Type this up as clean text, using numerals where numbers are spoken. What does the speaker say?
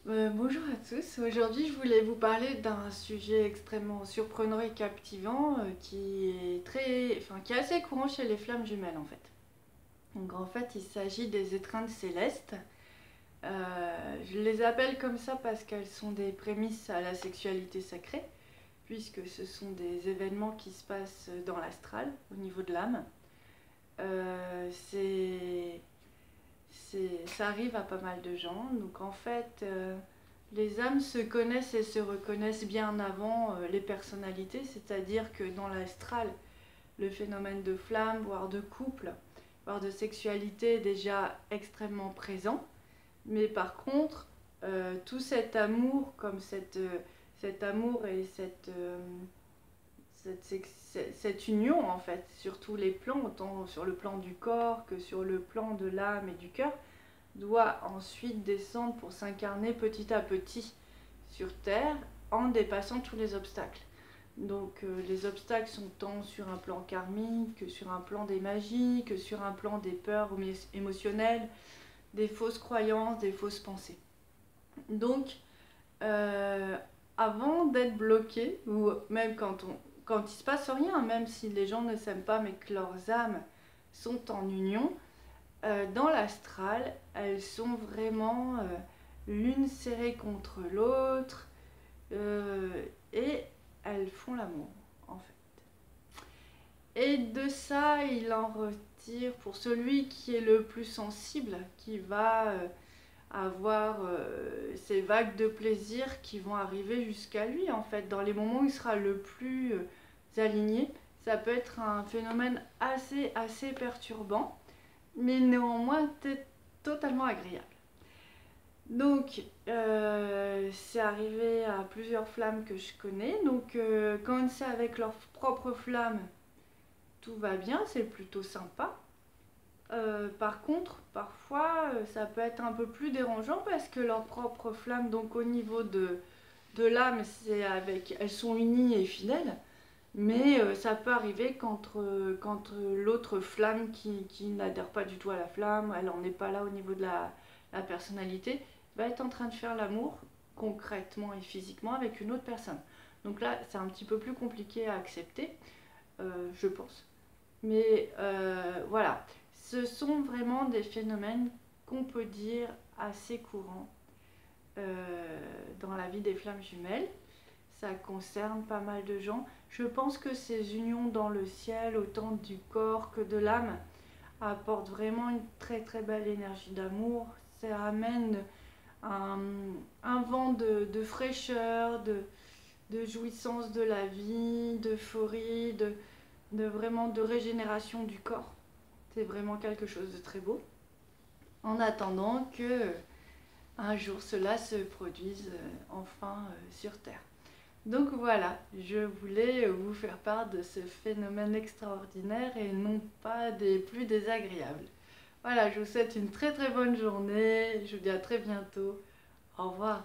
Bonjour à tous, aujourd'hui je voulais vous parler d'un sujet extrêmement surprenant et captivant qui est assez courant chez les flammes jumelles en fait. Donc en fait il s'agit des étreintes célestes. Je les appelle comme ça parce qu'elles sont des prémices à la sexualité sacrée, puisque ce sont des événements qui se passent dans l'astral, au niveau de l'âme. Euh, c'est Ça arrive à pas mal de gens. Donc en fait, les âmes se connaissent et se reconnaissent bien avant les personnalités, c'est-à-dire que dans l'astral, le phénomène de flamme, voire de couple, voire de sexualité est déjà extrêmement présent. Mais par contre, tout cet amour, cet amour et cette union en fait, sur tous les plans, autant sur le plan du corps que sur le plan de l'âme et du cœur, doit ensuite descendre pour s'incarner petit à petit sur Terre en dépassant tous les obstacles. Donc les obstacles sont tant sur un plan karmique que sur un plan des magies, que sur un plan des peurs émotionnelles, des fausses croyances, des fausses pensées. Donc euh, avant d'être bloqué, ou même quand il se passe rien, même si les gens ne s'aiment pas mais que leurs âmes sont en union, dans l'astral, elles sont vraiment l'une serrée contre l'autre euh, et elles font l'amour en fait. Et de ça, il en retire pour celui qui est le plus sensible, qui va avoir ces vagues de plaisir qui vont arriver jusqu'à lui en fait. Dans les moments où il sera le plus aligné, ça peut être un phénomène assez perturbant mais néanmoins totalement agréable. Donc, c'est arrivé à plusieurs flammes que je connais. Donc, quand c'est avec leur propre flamme, tout va bien, c'est plutôt sympa. Par contre, parfois, ça peut être un peu plus dérangeant parce que leur propre flamme, donc au niveau de l'âme, elles sont unies et fidèles. Mais ça peut arriver quand l'autre flamme qui n'adhère pas du tout à la flamme, elle n'en est pas là au niveau de la personnalité, va être en train de faire l'amour concrètement et physiquement avec une autre personne. Donc là, c'est un petit peu plus compliqué à accepter, je pense. Mais voilà, ce sont vraiment des phénomènes qu'on peut dire assez courants dans la vie des flammes jumelles. Ça concerne pas mal de gens. Je pense que ces unions dans le ciel, autant du corps que de l'âme, apportent vraiment une très belle énergie d'amour. Ça amène un, un vent de fraîcheur, de jouissance de la vie, d'euphorie, vraiment de régénération du corps. C'est vraiment quelque chose de très beau. En attendant que un jour cela se produise enfin sur Terre. Donc voilà, je voulais vous faire part de ce phénomène extraordinaire et non pas des plus désagréables. Voilà, je vous souhaite une très bonne journée, je vous dis à très bientôt. Au revoir.